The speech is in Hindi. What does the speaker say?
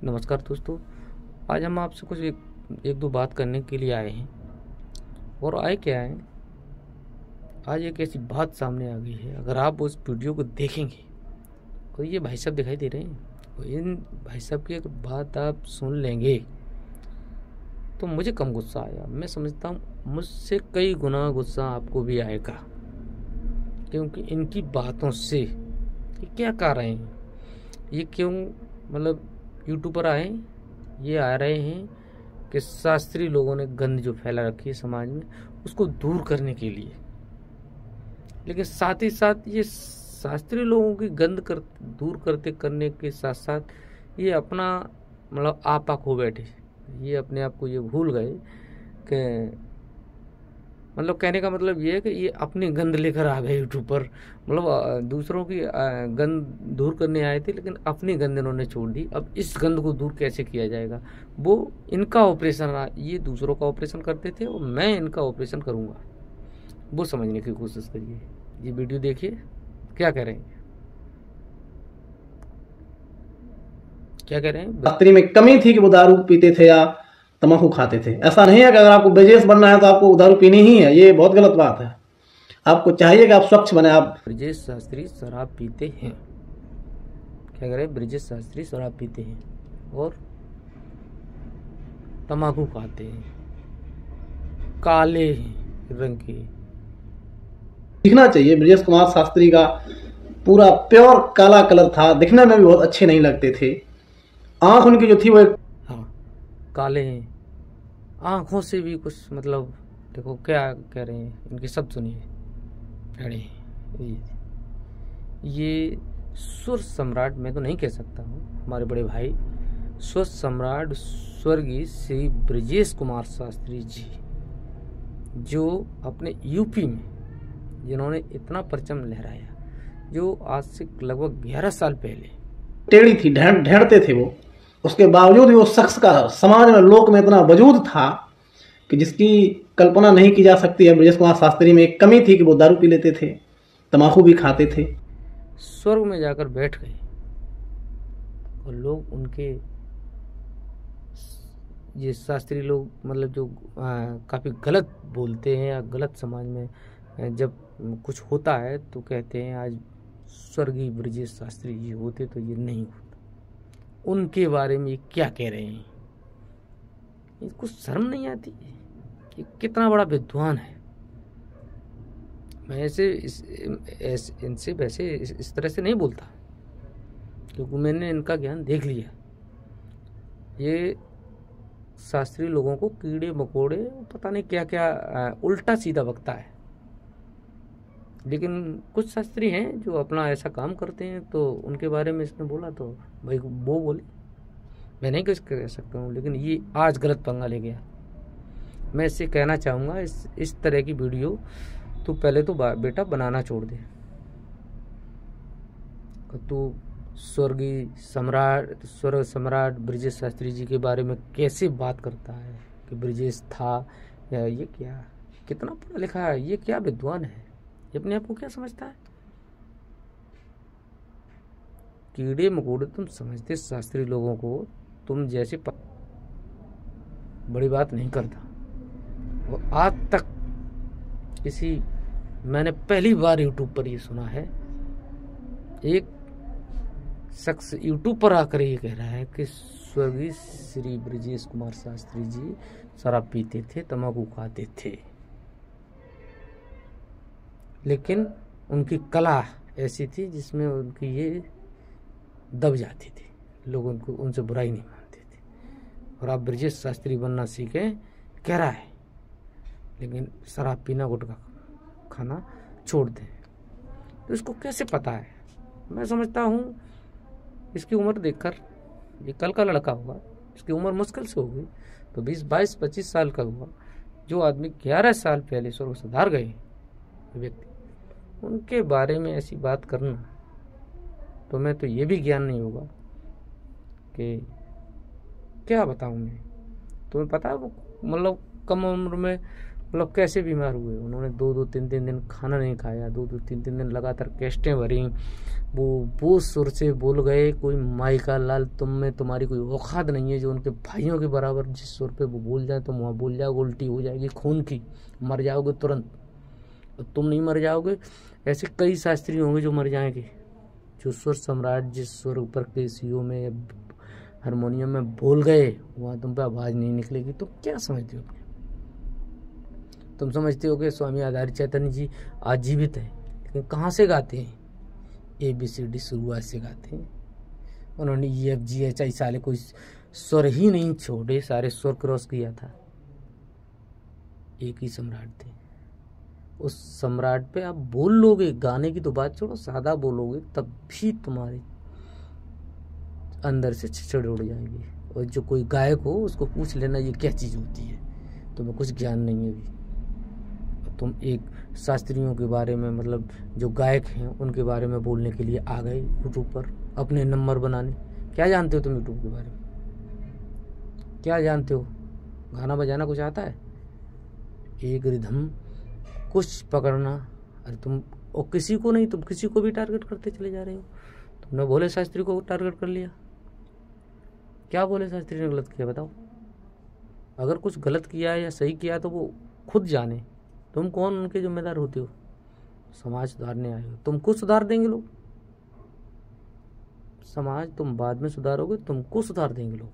नमस्कार दोस्तों। आज हम आपसे कुछ एक दो बात करने के लिए आए हैं। और आए क्या है, आज एक ऐसी बात सामने आ गई है। अगर आप उस वीडियो को देखेंगे तो ये भाई साहब दिखाई दे रहे हैं, तो इन भाई साहब की एक बात आप सुन लेंगे तो मुझे कम गुस्सा आया। मैं समझता हूँ मुझसे कई गुना गुस्सा आपको भी आएगा, क्योंकि इनकी बातों से ये क्या कर रहे हैं, ये क्यों मतलब यूट्यूब पर आए, ये आ रहे हैं कि शास्त्री लोगों ने गंद जो फैला रखी है समाज में उसको दूर करने के लिए। लेकिन साथ ही साथ ये शास्त्री लोगों की गंद दूर करने के साथ साथ ये अपना मतलब आपा खो बैठे। ये अपने आप को ये भूल गए कि मतलब कहने का मतलब ये है कि ये अपनी गंद लेकर आ गए यूट्यूब पर। मतलब दूसरों की गंद दूर करने आए थे, लेकिन अपनी गंद इन्होंने छोड़ दी। अब इस गंद को दूर कैसे किया जाएगा, वो इनका ऑपरेशन, ये दूसरों का ऑपरेशन करते थे और मैं इनका ऑपरेशन करूँगा, वो समझने की कोशिश करिए। ये वीडियो देखिए, क्या कह रहे हैं, क्या कह रहे हैं। शास्त्री में कमी थी कि वो दारू पीते थे या तम्बाकू खाते थे। ऐसा नहीं है कि अगर आपको ब्रजेश बनना है तो आपको दारू पीनी ही है, ये बहुत गलत बात है। आपको चाहिए कि आप स्वच्छ बने। आप ब्रजेश शास्त्री शराब पीते हैं, क्या कह रहे हैं, ब्रजेश शास्त्री शराब पीते हैं और तम्बाकू खाते हैं, काले रंग के। दिखना चाहिए। ब्रजेश कुमार शास्त्री का पूरा प्योर काला कलर था, दिखने में भी बहुत अच्छे नहीं लगते थे। आंख उनकी जो थी वो हाँ काले हैं, आँखों से भी कुछ मतलब देखो क्या कह रहे हैं, इनके शब्द सुनिए। अरे ये सुर सम्राट, मैं तो नहीं कह सकता हूँ, हमारे बड़े भाई सुर सम्राट स्वर्गीय श्री ब्रजेश कुमार शास्त्री जी, जो अपने यूपी में जिन्होंने इतना परचम लहराया, जो आज से लगभग 11 साल पहले टेढ़ी थी, ढेंढते थे वो। उसके बावजूद भी वो शख्स का समाज में, लोक में इतना वजूद था कि जिसकी कल्पना नहीं की जा सकती है। ब्रजेश कुमार शास्त्री में एक कमी थी कि वो दारू पी लेते थे, तम्बाकू भी खाते थे। स्वर्ग में जाकर बैठ गए और लोग उनके, ये शास्त्री लोग मतलब जो काफ़ी गलत बोलते हैं या गलत समाज में जब कुछ होता है तो कहते हैं आज स्वर्गीय ब्रजेश शास्त्री जी होते तो ये नहीं होता। उनके बारे में ये क्या कह रहे हैं, इनको शर्म नहीं आती कि कितना बड़ा विद्वान है। मैं इनसे वैसे इस तरह से नहीं बोलता, क्योंकि मैंने इनका ज्ञान देख लिया। ये शास्त्री लोगों को कीड़े मकोड़े पता नहीं क्या क्या उल्टा सीधा बकता है। लेकिन कुछ शास्त्री हैं जो अपना ऐसा काम करते हैं, तो उनके बारे में इसने बोला तो भाई वो बोले, मैं नहीं कुछ कह सकता हूँ। लेकिन ये आज गलत पंगा ले गया। मैं इससे कहना चाहूँगा, इस तरह की वीडियो तू पहले तो बेटा बनाना छोड़ दे। तू स्वर्गीय स्वर्ग सम्राट ब्रजेश शास्त्री जी के बारे में कैसे बात करता है कि ब्रजेश था या ये क्या, कितना पढ़ा लिखा है, ये क्या विद्वान है, ये अपने आप को क्या समझता है। कीड़े मकोड़े तुम समझते शास्त्री लोगों को, तुम जैसे बड़ी बात नहीं करता। और आज तक मैंने पहली बार यूट्यूब पर ये सुना है, एक शख्स यूट्यूब पर आकर ये कह रहा है कि स्वर्गीय श्री ब्रजेश कुमार शास्त्री जी शराब पीते थे, तम्बाकू खाते थे, लेकिन उनकी कला ऐसी थी जिसमें उनकी ये दब जाती थी, लोग उनको उनसे बुराई नहीं मानते थे। और आप ब्रजेश शास्त्री बनना सीखे कह रहा है, लेकिन शराब पीना गुटखा खाना छोड़ दें। तो इसको कैसे पता है? मैं समझता हूँ इसकी उम्र देखकर, ये कल का लड़का होगा, इसकी उम्र मुश्किल से होगी तो 20, 22, 25 साल का हुआ। जो आदमी 11 साल पहले स्वर्ग सुधार गए व्यक्ति, उनके बारे में ऐसी बात करना, तो मैं तो ये भी ज्ञान नहीं होगा कि क्या बताऊँ मैं। तुम्हें पता है वो मतलब कम उम्र में मतलब कैसे बीमार हुए उन्होंने, 2-2 3-3 दिन खाना नहीं खाया, 2-2 3-3 दिन लगातार कैस्टें भरी, वो सुर से बोल गए, कोई माई का लाल तुम में तुम्हारी कोई औकात नहीं है जो उनके भाइयों के बराबर जिस सुर पे वो बोल जाए तुम वहाँ बोल जाओगे, उल्टी हो जाएगी खून की, मर जाओगे तुरंत। और तुम नहीं मर जाओगे, ऐसे कई शास्त्री होंगे जो मर जाएंगे। जो सुर सम्राट जिस सुर ऊपर केसियो में हारमोनियम में बोल गए वहाँ तुम पे आवाज़ नहीं निकलेगी। तुम क्या समझते हो? तुम समझते हो कि स्वामी आधारी चैतन्य जी आज जीवित हैं, लेकिन कहाँ से गाते हैं? ABCD शुरुआत से गाते हैं। उन्होंने EFGHI साले कोई स्वर ही नहीं छोड़े, सारे स्वर क्रॉस किया था। एक ही सम्राट थे, उस सम्राट पे आप बोल लोगे, गाने की तो बात छोड़ो, सादा बोलोगे तब भी तुम्हारे अंदर से छिछड़ उड़ जाएंगे। और जो कोई गायक हो उसको पूछ लेना ये क्या चीज़ होती है, तुम्हें कुछ ज्ञान नहीं है अभी। तुम एक शास्त्रियों के बारे में, मतलब जो गायक हैं उनके बारे में बोलने के लिए आ गए यूट्यूब पर अपने नंबर बनाने। क्या जानते हो तुम यूट्यूब के बारे में? क्या जानते हो? गाना बजाना कुछ आता है? एक रिदम कुछ पकड़ना? अरे तुम, और किसी को नहीं, तुम किसी को भी टारगेट करते चले जा रहे हो। तुमने भोले शास्त्री को टारगेट कर लिया। क्या भोले शास्त्री ने गलत किया बताओ? अगर कुछ गलत किया है या सही किया तो वो खुद जाने। तुम कौन उनके जिम्मेदार होते हो? समाज सुधारने आए हो। तुमको सुधार देंगे लोग? समाज तुम बाद में सुधारोगे, तुमको सुधार देंगे लोग।